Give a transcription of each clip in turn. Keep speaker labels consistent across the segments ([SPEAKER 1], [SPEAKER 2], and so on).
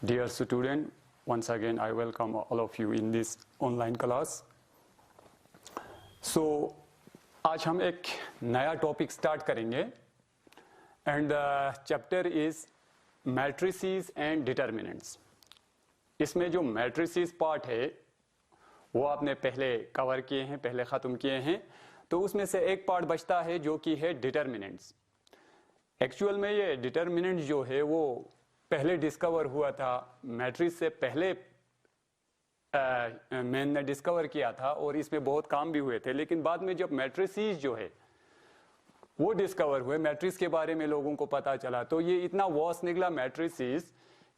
[SPEAKER 1] Dear student, once again I welcome all of you in this online class. So आज हम एक नया topic start करेंगे and the chapter is matrices and determinants. इसमें जो matrices part है वो आपने पहले कवर किए हैं, पहले ख़त्म किए हैं. तो उसमें से एक पार्ट बचता है जो कि है डिटर्मिनेंट्स. एक्चुअल में ये डिटर्मिनेंट जो है वो पहले डिस्कवर हुआ था, मैट्रिक्स से पहले मैंने डिस्कवर किया था और इसमें बहुत काम भी हुए थे. लेकिन बाद में जब मैट्रिसेस जो है वो डिस्कवर हुए, मैट्रिक्स के बारे में लोगों को पता चला, तो ये इतना वास्ट निकला मैट्रिसेस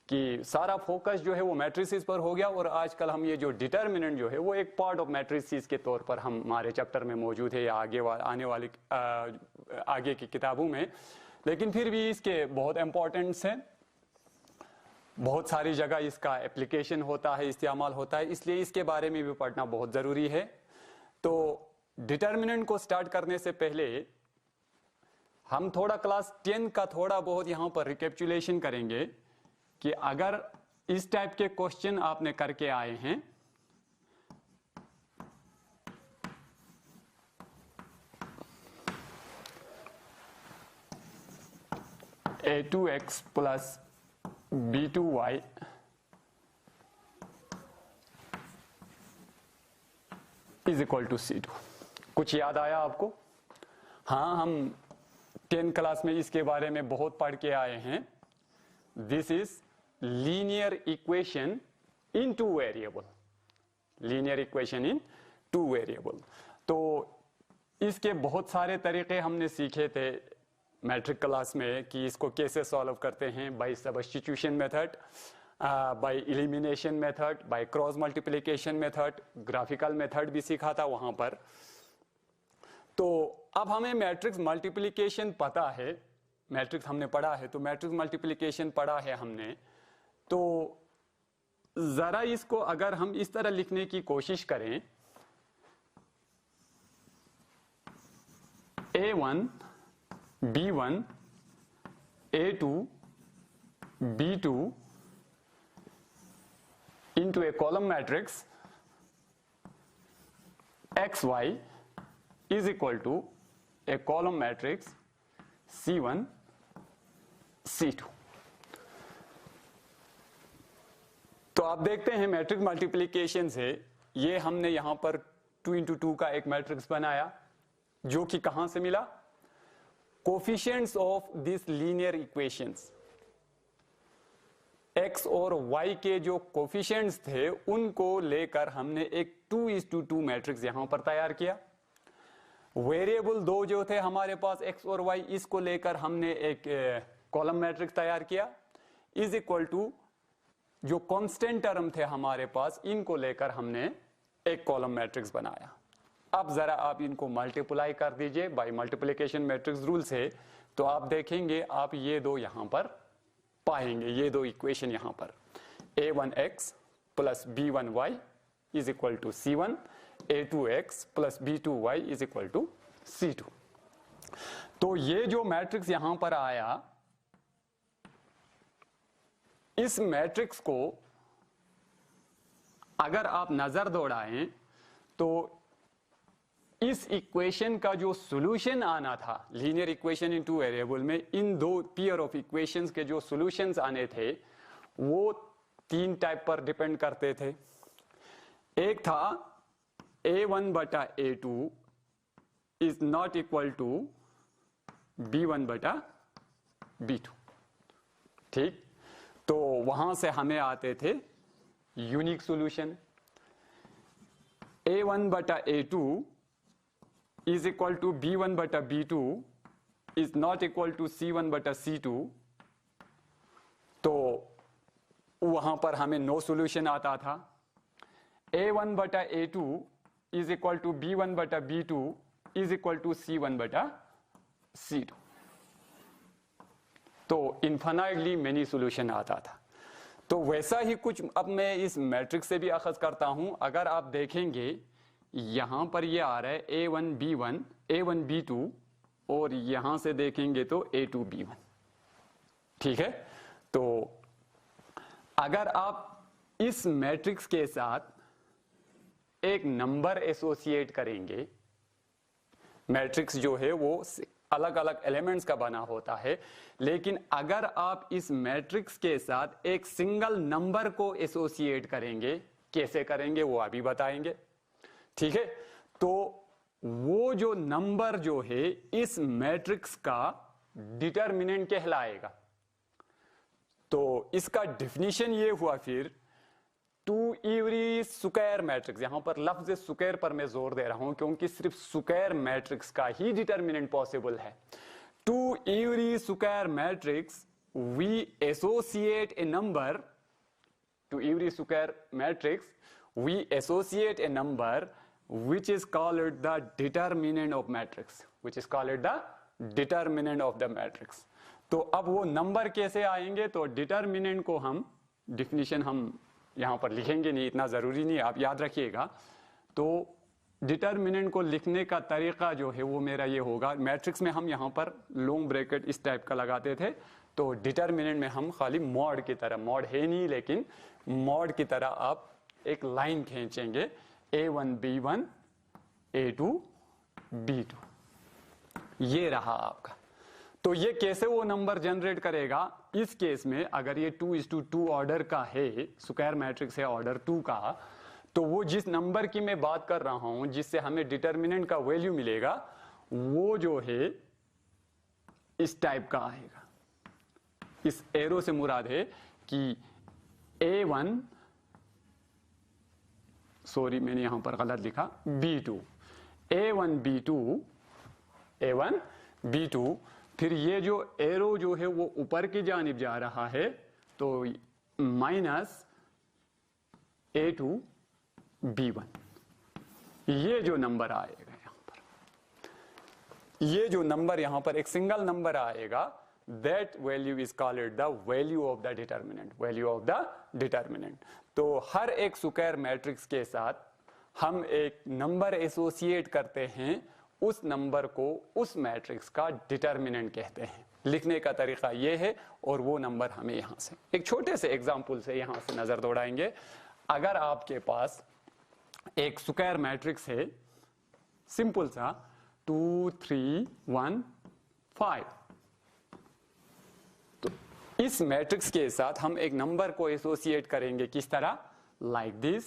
[SPEAKER 1] कि सारा फोकस जो है वो मैट्रिसेस पर हो गया. और आजकल हम ये जो डिटर्मिनेंट जो है वो एक पार्ट ऑफ मैट्रिसेस के तौर पर हमारे चैप्टर में मौजूद है या आने वाली आगे की किताबों में. लेकिन फिर भी इसके बहुत इंपॉर्टेंस है, बहुत सारी जगह इसका एप्लीकेशन होता है, इस्तेमाल होता है, इसलिए इसके बारे में भी पढ़ना बहुत ज़रूरी है. तो डिटर्मिनेंट को स्टार्ट करने से पहले हम थोड़ा क्लास 10 का थोड़ा बहुत यहाँ पर रिकैप्चुलेशन करेंगे कि अगर इस टाइप के क्वेश्चन आपने करके आए हैं a2x plus b2y is equal to c2. कुछ याद आया आपको? हाँ, हम 10 क्लास में इसके बारे में बहुत पढ़ के आए हैं. This is linear equation in two variable. Linear equation in two variable. तो इसके बहुत सारे तरीके हमने सीखे थे मैट्रिक क्लास में कि इसको कैसे सॉल्व करते हैं. By substitution method, by elimination method, by cross multiplication method, graphical method भी सीखा था वहां पर. तो अब हमें मैट्रिक्स मल्टीप्लिकेशन पता है, मैट्रिक्स हमने पढ़ा है, तो मैट्रिक्स मल्टीप्लिकेशन पढ़ा है हमने. तो जरा इसको अगर हम इस तरह लिखने की कोशिश करें, a1 b1 a2 b2 into a column matrix xy is equal to a column matrix c1 c2. तो आप देखते हैं मैट्रिक्स मल्टीप्लिकेशन से ये हमने यहां पर 2 into 2 का एक मैट्रिक्स बनाया जो कि कहां से मिला? Coefficients of this linear equations. x और y के जो कोफिशिएंट्स थे उनको लेकर हमने एक 2:2 मैट्रिक्स यहां पर तैयार किया. वेरिएबल दो जो थे हमारे पास x और y, इसको लेकर हमने एक कॉलम मैट्रिक्स तैयार किया. इज इक्वल टू जो कांस्टेंट टर्म थे हमारे पास, इनको लेकर हमने एक कॉलम मैट्रिक्स बनाया. अब जरा आप इनको मल्टीप्लाई कर दीजिए बाय मल्टीप्लिकेशन मैट्रिक्स रूल से, तो आप देखेंगे आप ये दो यहां पर पाएंगे, ये दो इक्वेशन यहां पर a1x plus b1y is equal to c1, a2x plus b2y is equal to c2. तो ये जो मैट्रिक्स यहां पर आया, इस मैट्रिक्स को अगर आप नजर दौड़ाएं तो इस इक्वेशन का जो सॉल्यूशन आना था linear equation in two variable में, इन दो पेयर ऑफ इक्वेशंस के जो सॉल्यूशंस आने थे वो 3 टाइप पर डिपेंड करते थे. एक था a1 बटा a2 is not equal to b1 बटा b2. ठीक, तो वहां से हमें आते थे यूनिक सॉल्यूशन. a1 बटा a2 is equal to b1 बटा b2 is not equal to c1 बटा c2. तो वहां पर हमें नो सॉल्यूशन आता था. a1 बटा a2 is equal to b1 बटा b2 is equal to c1 बटा c2. तो इन्फिनाइटली मेनी सॉल्यूशन आता था. तो वैसा ही कुछ अब मैं इस मैट्रिक्स से भी अखज़ करता हूं. अगर आप देखेंगे यहां पर ये आ रहा है a1 b1 a1 b2 और यहां से देखेंगे तो a2 b1. ठीक है, तो अगर आप इस मैट्रिक्स के साथ एक नंबर एसोसिएट करेंगे, मैट्रिक्स जो है वो अलग अलग एलिमेंट्स का बना होता है, लेकिन अगर आप इस मैट्रिक्स के साथ एक सिंगल नंबर को एसोसिएट करेंगे, कैसे करेंगे वो अभी बताएंगे, ठीक है। तो वो जो नंबर जो है इस मैट्रिक्स का डिटर्मिनेंट कहलाएगा। तो इसका डिफिनीशन ये हुआ फिर, टू एवरी स्क्वायर मैट्रिक्स, यहां पर लफ्ज स्क्वायर पर मैं जोर दे रहा हूं क्योंकि सिर्फ स्क्वायर मैट्रिक्स का ही डिटर्मिनेंट पॉसिबल है। To every square matrix we associate a number, to every square matrix we associate a number which is called the determinant of matrix, which is called the determinant of the matrix। तो अब वो number कैसे आएंगे, तो determinant को हम definition हम यहां पर लिखेंगे नहीं, इतना जरूरी नहीं, आप याद रखिएगा। तो डिटर्मिनेंट को लिखने का तरीका जो है वो मेरा ये होगा, मैट्रिक्स में हम यहां पर लॉन्ग ब्रैकेट इस टाइप का लगाते थे, तो डिटर्मिनेंट में हम खाली मॉड की तरह, मॉड है नहीं लेकिन मॉड की तरह आप एक लाइन खींचेंगे, A1 B1 A2 B2, ये रहा आपका। तो ये कैसे वो नंबर जनरेट करेगा, इस केस में अगर ये 2:2 ऑर्डर का है, स्क्वायर मैट्रिक्स है ऑर्डर 2 का, तो वो जिस नंबर की मैं बात कर रहा हूं जिससे हमें डिटर्मिनेंट का वैल्यू मिलेगा, वो जो है इस टाइप का आएगा। इस एरो से मुराद है कि A1, सॉरी मैंने यहां पर गलत लिखा, B2, A1 B2, A1 B2, फिर ये जो एरो जो है वो ऊपर की जानिब जा रहा है, तो माइनस A2 B1, ये जो नंबर आएगा यहां पर, ये जो नंबर यहां पर एक सिंगल नंबर आएगा, that value is called the value of the determinant, value of the determinant। तो हर एक स्क्वायर मैट्रिक्स के साथ हम एक नंबर एसोसिएट करते हैं, उस नंबर को उस मैट्रिक्स का डिटर्मिनेंट कहते हैं। लिखने का तरीका यह है, और वो नंबर हमें यहां से एक छोटे से एग्जांपल से यहां से नजर दौड़ाएंगे। अगर आपके पास एक स्क्वायर मैट्रिक्स है, सिंपल सा 2 3 1 5, इस मैट्रिक्स के साथ हम एक नंबर को एसोसिएट करेंगे किस तरह, लाइक दिस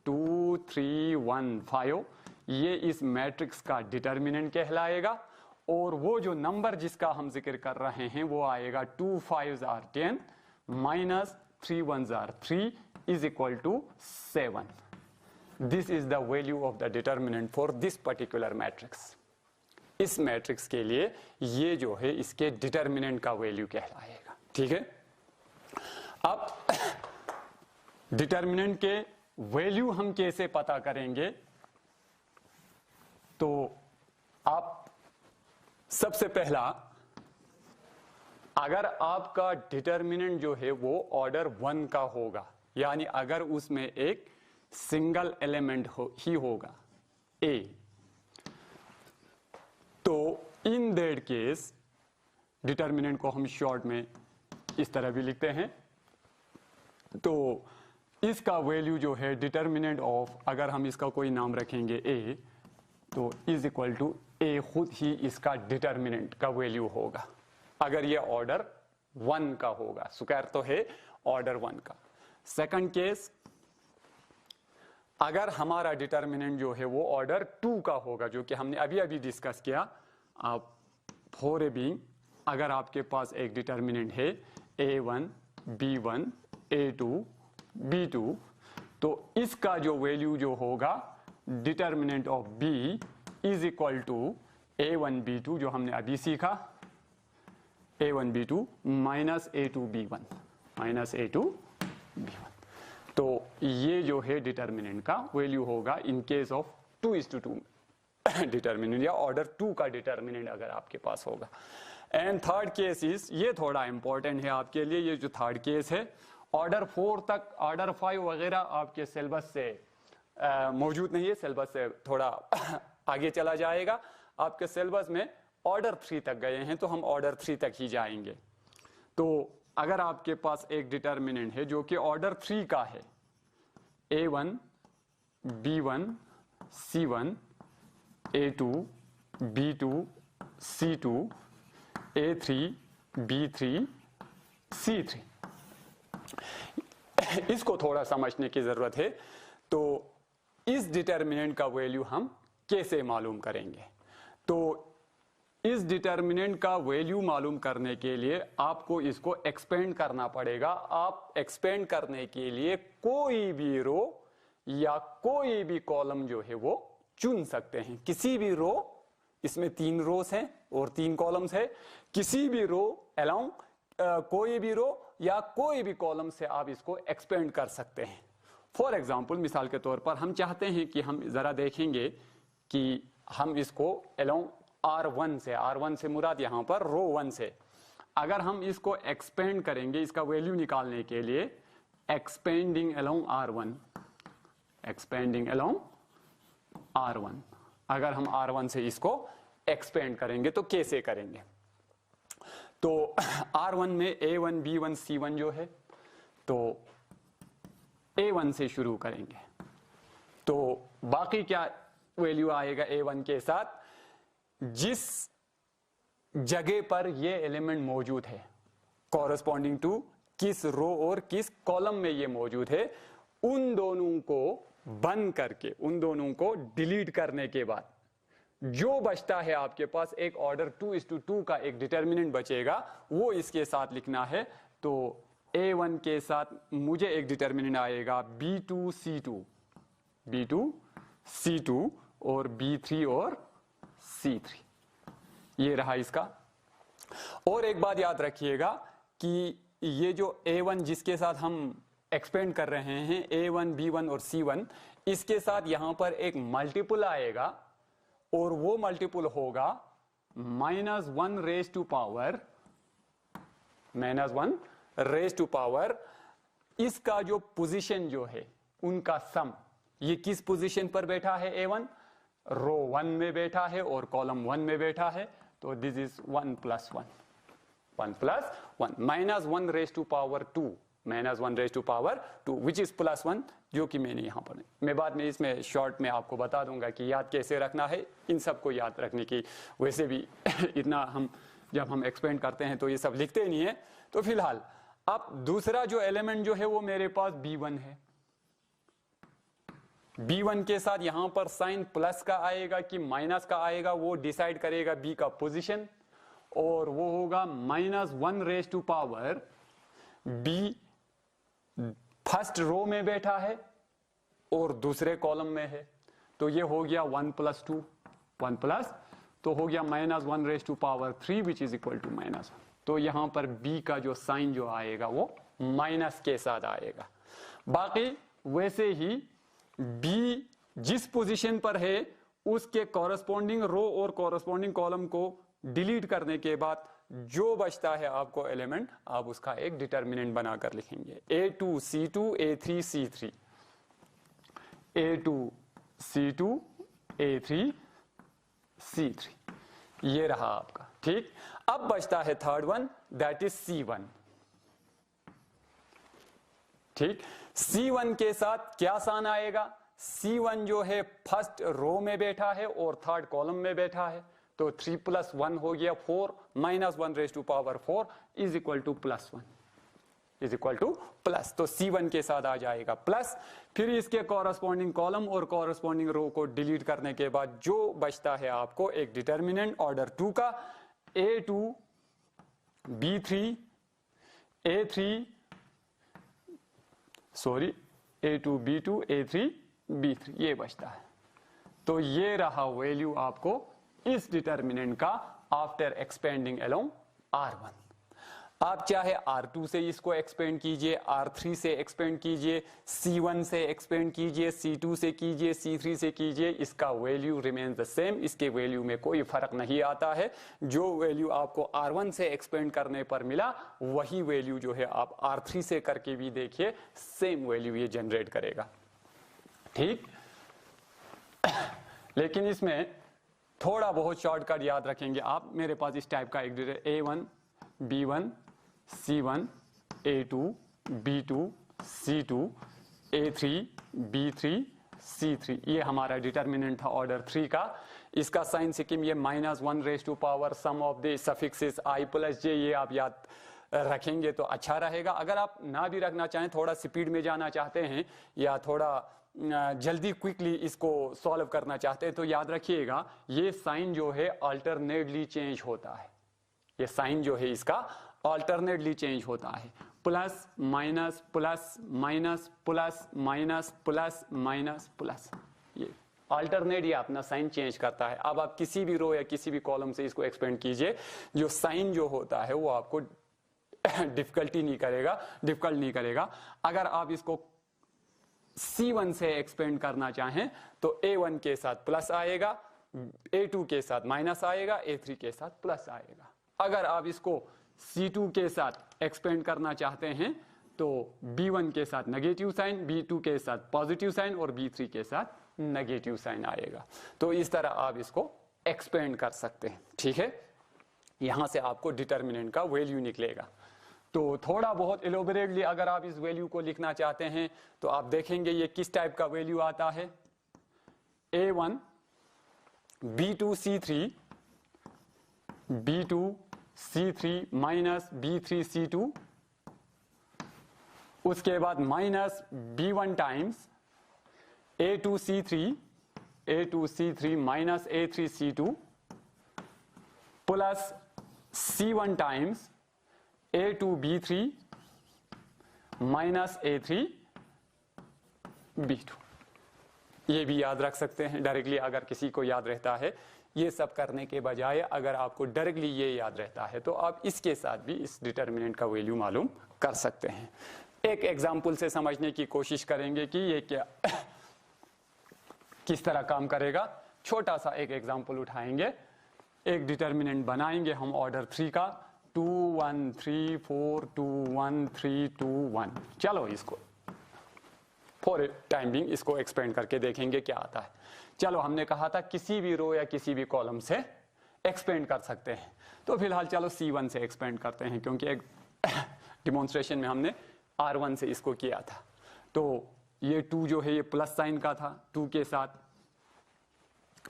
[SPEAKER 1] 2 3 1 5, ये इस मैट्रिक्स का डिटर्मिनेंट कहलाएगा। और वो जो नंबर जिसका हम जिक्र कर रहे हैं वो आएगा 2 5s are 10 minus 3 1s are 3 is equal to 7। This is the value of the determinant for this particular matrix. इस मैट्रिक्स के लिए ये जो है इसके डिटर्मिनेंट का वैल्यू कहलाएगा, ठीक है। अब डिटर्मिनेंट के वैल्यू हम कैसे पता करेंगे, तो आप सबसे पहला, अगर आपका डिटर्मिनेंट जो है वो ऑर्डर 1 का होगा, यानी अगर उसमें एक सिंगल एलिमेंट ही होगा A, तो इन दैट केस डिटर्मिनेंट को हम शॉर्ट में इस तरह भी लिखते हैं। तो इसका वैल्यू जो है डिटर्मिनेंट ऑफ, अगर हम इसका कोई नाम रखेंगे A, तो इज इक्वल टू A खुद ही इसका डिटर्मिनेंट का वैल्यू होगा, अगर ये ऑर्डर 1 का होगा। स्क्वायर तो है ऑर्डर 1 का। सेकंड केस, अगर हमारा डिटर्मिनेंट जो है वो ऑर्डर 2 का होगा, जो कि हमने अभी अभी डिस्कस किया। आप फॉर ए बीइंग, अगर आपके पास एक डिटर्मिनेंट है A1 B1 A2 B2, तो इसका जो वैल्यू जो होगा determinant of B is equal to A1 B2, जो हमने अभी सीखा, A1 B2 minus A2 B1, minus A2 B1। तो ये जो है डिटर्मिनेंट का वैल्यू होगा इन केस ऑफ 2:2 डिटर्मिनेंट, या ऑर्डर 2 का डिटर्मिनेंट अगर आपके पास होगा। एंड थर्ड केस इज, ये थोड़ा इंपॉर्टेंट है आपके लिए, ये जो थर्ड केस है, ऑर्डर 4 तक, ऑर्डर 5 वगैरह आपके सिलेबस से मौजूद नहीं है, सिलेबस से थोड़ा आगे चला जाएगा। आपके सिलेबस में ऑर्डर 3 तक गए हैं, तो हम ऑर्डर 3 तक ही जाएंगे। तो अगर आपके पास एक डिटर्मिनेंट है जो कि ऑर्डर 3 का है, A1 B1 C1 A2 B2 C2 A3 B3 C3, इसको थोड़ा समझने की जरूरत है। तो इस डिटर्मिनेंट का वैल्यू हम कैसे मालूम करेंगे? तो इस डिटर्मिनेंट का वैल्यू मालूम करने के लिए आपको इसको एक्सपेंड करना पड़ेगा। आप एक्सपेंड करने के लिए कोई भी रो या कोई भी कॉलम जो है वो चुन सकते हैं। किसी भी रो, इसमें 3 रोस हैं और 3 कॉलम्स है, किसी भी रो अलोंग कोई भी रो या कोई भी कॉलम से आप इसको एक्सपेंड कर सकते हैं। फॉर एग्जाम्पल, मिसाल के तौर पर हम चाहते हैं कि हम जरा देखेंगे कि हम इसको अलोंग R1 से मुराद यहां पर रो 1 से, अगर हम इसको एक्सपेंड करेंगे, इसका वैल्यू निकालने के लिए एक्सपेंडिंग अलोंग R1, अगर हम R1 से इसको एक्सपेंड करेंगे तो कैसे करेंगे? तो R1 में A1 B1 C1 जो है, तो A1 से शुरू करेंगे। तो बाकी क्या वैल्यू आएगा A1 के साथ? जिस जगह पर ये एलिमेंट मौजूद है, कॉरस्पॉन्डिंग टू किस रो और किस कॉलम में ये मौजूद है, उन दोनों को बंद करके, उन दोनों को डिलीट करने के बाद जो बचता है आपके पास, एक ऑर्डर 2:2 का एक डिटर्मिनेंट बचेगा, वो इसके साथ लिखना है। तो A1 के साथ मुझे एक डिटर्मिनेंट आएगा B2 C2 और B3 और C3, ये रहा इसका। और एक बात याद रखिएगा कि ये जो A1 जिसके साथ हम एक्सपेंड कर रहे हैं, A1 B1 और C1, इसके साथ यहां पर एक मल्टीपल आएगा और वो मल्टीपल होगा -1 रेज टू पावर इसका जो पोजीशन जो है उनका सम। ये किस पोजीशन पर बैठा है? A1 रो 1 में बैठा है और कॉलम 1 में बैठा है। तो this is 1 + 1 -1 raise to power 2 which is +1, जो कि मैंने यहां पर, मैं बाद में इसमें शॉर्ट में आपको बता दूंगा कि याद कैसे रखना है। इन सब को याद रखने की वैसे भी इतना हम जब हम एक्सपेंड करते हैं तो ये सब लिखते ही नहीं है। तो फिलहाल अब दूसरा जो एलिमेंट जो है वो मेरे पास B1 है। B1 के साथ यहां पर साइन प्लस का आएगा कि माइनस का आएगा, वो डिसाइड करेगा B का पोजीशन, और वो होगा -1 raise to power B first row में बैठा है और दूसरे कॉलम में है। तो ये हो गया 1 + 2 तो हो गया -1 raise to power 3 which is equal to -1। तो यहां पर B का जो साइन जो आएगा वो माइनस के साथ आएगा। बाकी वैसे ही B जिस पोजीशन पर है उसके कॉरस्पॉन्डिंग रो और कॉरस्पॉन्डिंग कॉलम को डिलीट करने के बाद जो बचता है आपको एलिमेंट, आप उसका एक डिटर्मिनेंट बनाकर लिखेंगे। A2 C2 A3 C3 A2 C2 A3 C3, ये रहा आपका। ठीक, अब बचता है third one, that is C1। ठीक, C1 के साथ क्या सान आएगा? C1 जो है फर्स्ट रो में बैठा है और थर्ड कॉलम में बैठा है। तो 3 + 1 हो गया 4, -1 raise to power 4 is equal to +1 is equal to plus. तो C1 के साथ आ जाएगा प्लस। फिर इसके कॉरस्पॉन्डिंग कॉलम और कॉरस्पॉन्डिंग रो को डिलीट करने के बाद जो बचता है आपको एक डिटर्मिनेंट ऑर्डर 2 का, A2 B3 A2 B2 A3 B3, ये बचता है। तो ये रहा वैल्यू आपको इस डिटर्मिनेंट का आफ्टर एक्सपेंडिंग अलोंग R1। आप चाहे R2 से इसको एक्सपेंड कीजिए, R3 से एक्सपेंड कीजिए, C1 से एक्सपेंड कीजिए, C2 से कीजिए, C3 से कीजिए, इसका वैल्यू रिमेन्स द सेम। इसके वैल्यू में कोई फर्क नहीं आता है। जो वैल्यू आपको R1 से एक्सपेंड करने पर मिला वही वैल्यू जो है आप R3 से करके भी देखिए, सेम वैल्यू ये जनरेट करेगा। ठीक, लेकिन इसमें थोड़ा बहुत शॉर्टकट याद रखेंगे आप। मेरे पास इस टाइप का एक A1 B1 C1 A2 B2 C2 A3 B3 C3, ये हमारा डिटर्मिनेंट था ऑर्डर 3 का। इसका साइन स्कीम ये -1 sum of the suffixes i plus j, ये आप याद रखेंगे तो अच्छा रहेगा। अगर आप ना भी रखना चाहें, थोड़ा स्पीड में जाना चाहते हैं या थोड़ा जल्दी क्विकली इसको सॉल्व करना चाहते हैं तो याद रखिएगा ये साइन जो है अल्टरनेटली चेंज होता है। ये साइन जो है इसका अल्टरनेटली चेंज होता है, plus minus plus minus plus minus plus minus plus, ये अल्टरनेट ये अपना साइन चेंज करता है। अब आप किसी भी रो या किसी भी कॉलम से इसको एक्सपेंड कीजिए, जो साइन जो होता है वो आपको डिफिकल्ट नहीं करेगा। अगर आप इसको C1 से एक्सपेंड करना चाहें तो A1 के साथ प्लस आएगा, A2 के साथ माइनस आएगा, A3 के साथ प्लस आएगा। अगर आप इसको C2 के साथ एक्सपेंड करना चाहते हैं तो B1 के साथ नेगेटिव साइन, B2 के साथ पॉजिटिव साइन और B3 के साथ नेगेटिव साइन आएगा। तो इस तरह आप इसको एक्सपेंड कर सकते हैं, ठीक है। यहां से आपको डिटर्मिनेंट का वैल्यू निकलेगा। तो थोड़ा बहुत एलोबरेटली अगर आप इस वैल्यू को लिखना चाहते हैं तो आप देखेंगे ये किस टाइप का वैल्यू आता है। A1 B2 C3 B2 C3 minus B3 C2, उसके बाद minus B1 times A2 C3 minus A3 C2 plus C1 times A2 B3 minus A3 B2। ये भी याद रख सकते हैं डायरेक्टली, अगर किसी को याद रहता है। ये सब करने के बजाय अगर आपको डायरेक्टली ये याद रहता है तो आप इसके साथ भी इस डिटर्मिनेंट का वैल्यू मालूम कर सकते हैं। एक एग्जाम्पल से समझने की कोशिश करेंगे कि ये क्या किस तरह काम करेगा। छोटा सा एक एग्जाम्पल उठाएंगे, एक डिटर्मिनेंट बनाएंगे हम ऑर्डर 3 का, 2 1 3 4 2 1 3 2 1। चलो इसको फॉर टाइम बिंग इसको एक्सपेंड करके देखेंगे क्या आता है। चलो हमने कहा था किसी भी रो या किसी भी कॉलम से एक्सपेंड कर सकते हैं, तो फिलहाल चलो C1 से एक्सपेंड करते हैं, क्योंकि एक डिमॉन्स्ट्रेशन में हमने R1 से इसको किया था। तो ये 2 जो है ये प्लस साइन का था, 2 के साथ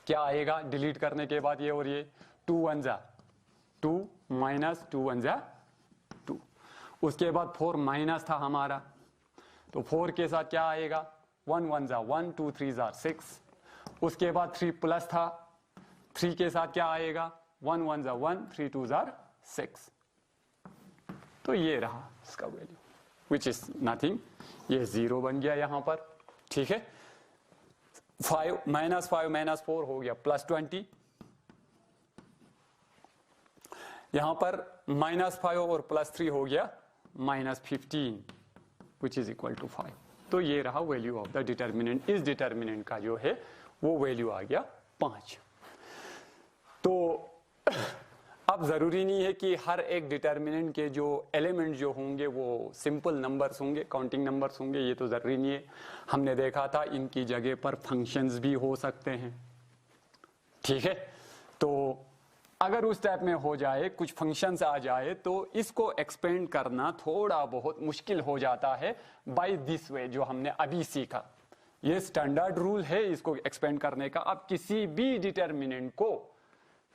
[SPEAKER 1] क्या आएगा डिलीट करने के बाद ये, और ये 2 1 जा 2 माइनस 2 1 जा 2। उसके बाद 4 माइनस था हमारा, तो 4 के साथ क्या आएगा 1 1 जा 1 2 3 जा 6। उसके बाद 3 प्लस था, 3 के साथ क्या आएगा 1 1 जा 1 3 2 जा 6। तो ये रहा इसका वैल्यू विच इज नथिंग, ये 0 बन गया यहां पर, ठीक है। 5 माइनस 5 माइनस 4 हो गया +20। यहां पर -5 और +3 हो गया -15 विच इज इक्वल टू 5। तो ये रहा वैल्यू ऑफ द डिटर्मिनेंट। इस डिटर्मिनेंट का जो है वो वैल्यू आ गया 5। तो अब जरूरी नहीं है कि हर एक डिटर्मिनेंट के जो एलिमेंट जो होंगे वो सिंपल नंबर्स होंगे, काउंटिंग नंबर्स होंगे, ये तो जरूरी नहीं है। हमने देखा था इनकी जगह पर फंक्शंस भी हो सकते हैं, ठीक है। तो अगर उस टाइप में हो जाए, कुछ फंक्शंस आ जाए, तो इसको एक्सपेंड करना थोड़ा बहुत मुश्किल हो जाता है बाय दिस वे जो हमने अभी सीखा। ये स्टैंडर्ड रूल है इसको एक्सपेंड करने का। अब किसी भी डिटर्मिनेंट को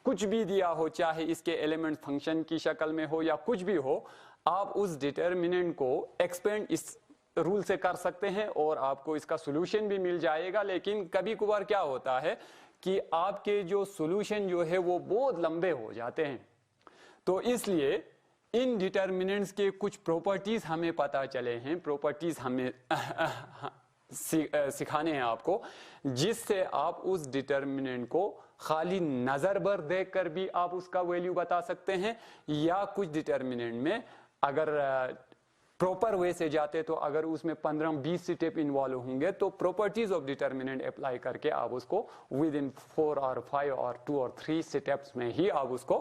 [SPEAKER 1] कुछ भी दिया हो, चाहे इसके एलिमेंट फंक्शन की शक्ल में हो या कुछ भी हो, आप उस डिटर्मिनेंट को एक्सपेंड इस रूल से कर सकते हैं और आपको इसका सॉल्यूशन भी मिल जाएगा। लेकिन कभी कभार क्या होता है कि आपके जो सॉल्यूशन जो है वो बहुत लंबे हो जाते हैं। तो इसलिए इन डिटर्मिनेंट्स के कुछ प्रॉपर्टीज हमें पता चले हैं, प्रॉपर्टीज हमें सिखाने हैं आपको, जिससे आप उस डिटर्मिनेंट को खाली नजर भर देखकर भी आप उसका वैल्यू बता सकते हैं, या कुछ डिटर्मिनेंट में अगर प्रॉपर वे से जाते तो अगर उसमें 15-20 स्टेप इन्वॉल्व होंगे तो प्रॉपर्टीज ऑफ डिटर्मिनेंट अप्लाई करके आप उसको विद इन 4 और 5 और 2 और 3 स्टेप्स में ही आप उसको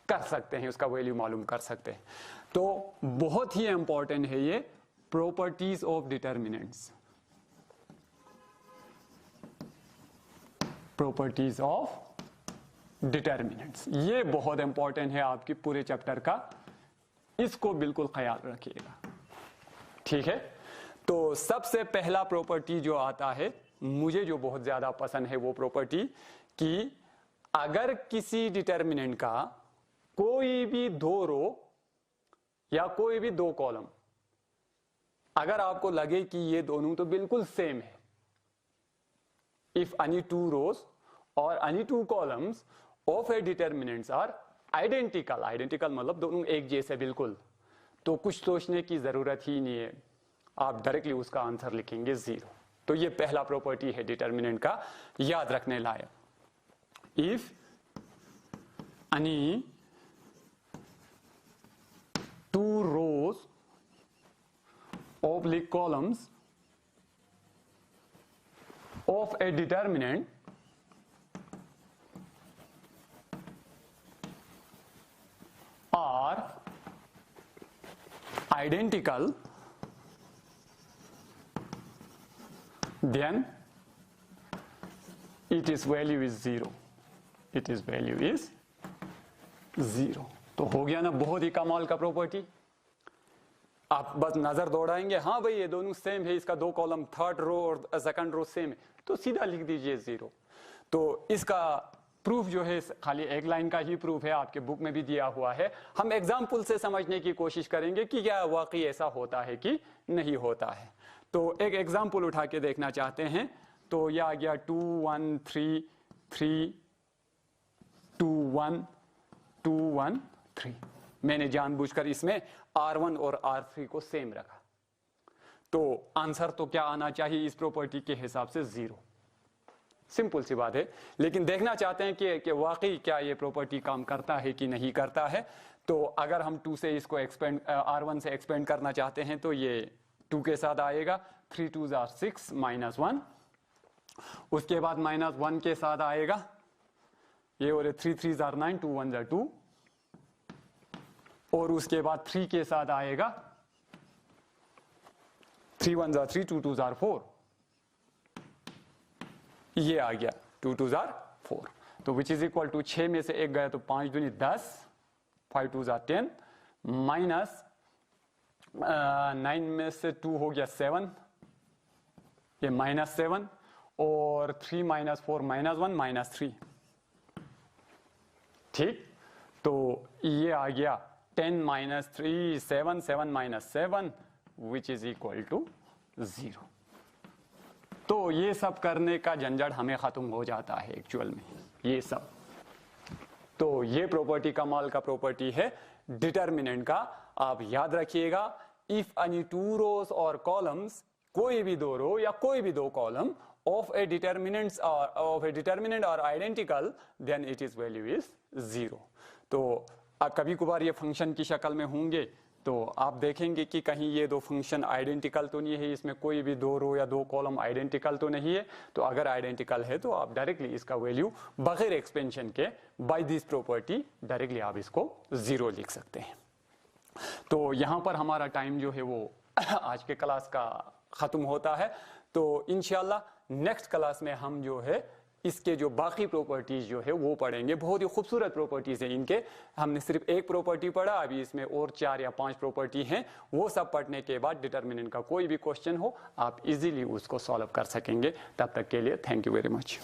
[SPEAKER 1] कर सकते हैं, उसका वैल्यू मालूम कर सकते हैं। तो बहुत ही इंपॉर्टेंट है ये properties of determinants, properties of determinants, ये बहुत इंपॉर्टेंट है आपकी पूरे चैप्टर का, इसको बिल्कुल ख्याल रखिएगा। ठीक है, तो सबसे पहला प्रॉपर्टी जो आता है, मुझे जो बहुत ज्यादा पसंद है वो प्रॉपर्टी कि अगर किसी डिटर्मिनेंट का कोई भी दो रो या कोई भी दो कॉलम, अगर आपको लगे कि ये दोनों तो बिल्कुल सेम है, इफ एनी टू रोज और any two columns of a determinants are identical, identical मतलब दोनों एक जैसे बिल्कुल, तो कुछ सोचने की जरूरत ही नहीं है, आप डायरेक्टली उसका आंसर लिखेंगे 0। तो ये पहला प्रॉपर्टी है डिटर्मिनेंट का, याद रखने लायक। If any two rows oblique columns of a determinant are identical, then its value is 0, its value is 0। तो हो गया ना बहुत ही कमाल का प्रॉपर्टी। आप बस नजर दौड़ाएंगे, हाँ भाई ये दोनों सेम है, इसका दो कॉलम थर्ड रो और सेकंड रो सेम है, तो सीधा लिख दीजिए 0। तो इसका प्रूफ जो है खाली एक लाइन का ही प्रूफ है, आपके बुक में भी दिया हुआ है। हम एग्जाम्पल से समझने की कोशिश करेंगे कि क्या वाकई ऐसा होता है कि नहीं होता है। तो एक एग्जाम्पल उठा के देखना चाहते हैं, तो यह आ गया 2 1 3 3 2 1 2 1 3। मैंने जानबूझकर इसमें R1 और R3 को सेम रखा, तो आंसर तो क्या आना चाहिए इस प्रॉपर्टी के हिसाब से 0। सिंपल सी बात है, लेकिन देखना चाहते हैं कि वाकई क्या ये प्रॉपर्टी काम करता है कि नहीं करता है। तो अगर हम 2 से इसको एक्सपेंड R1 से एक्सपेंड करना चाहते हैं तो ये 2 के साथ आएगा, 3 2s are 6 -1, उसके बाद -1 के साथ आएगा ये, और 3 3s are 9 2 1s are 2, और उसके बाद 3 के साथ आएगा 3 1s are 3 2 2s are 4, ये आ गया 2 2s are 4। तो विच इज इक्वल टू 6 में से एक गया तो 5 दूनी 10, 5 2s are 10, माइनस 9 में से 2 हो गया 7, ये -7, और 3 -4 -1 -3। ठीक, तो ये आ गया 10 - 3 7 7 -7 विच इज इक्वल टू 0। तो ये सब करने का झंझट हमें खत्म हो जाता है एक्चुअल में, ये सब। तो ये प्रॉपर्टी कमाल का प्रॉपर्टी है डिटर्मिनेंट का, आप याद रखिएगा। इफ एनी टू रोज और कॉलम्स, कोई भी दो रो या कोई भी दो कॉलम ऑफ ए डिटर्मिनेंट और identical, then it is value is 0। तो कभी कभार ये फंक्शन की शक्ल में होंगे, तो आप देखेंगे कि कहीं ये दो फंक्शन आइडेंटिकल तो नहीं है, इसमें कोई भी दो रो या दो कॉलम आइडेंटिकल तो नहीं है। तो अगर आइडेंटिकल है तो आप डायरेक्टली इसका वैल्यू बगैर एक्सपेंशन के बाय दिस प्रॉपर्टी डायरेक्टली आप इसको 0 लिख सकते हैं। तो यहां पर हमारा टाइम जो है वो आज के क्लास का खत्म होता है। तो इंशाल्लाह नेक्स्ट क्लास में हम जो है इसके जो बाकी प्रॉपर्टीज जो है वो पढ़ेंगे। बहुत ही खूबसूरत प्रॉपर्टीज है इनके, हमने सिर्फ एक प्रॉपर्टी पढ़ा, अभी इसमें और 4 या 5 प्रॉपर्टी हैं। वो सब पढ़ने के बाद डिटर्मिनेंट का कोई भी क्वेश्चन हो आप इजीली उसको सॉल्व कर सकेंगे। तब तक के लिए थैंक यू वेरी मच।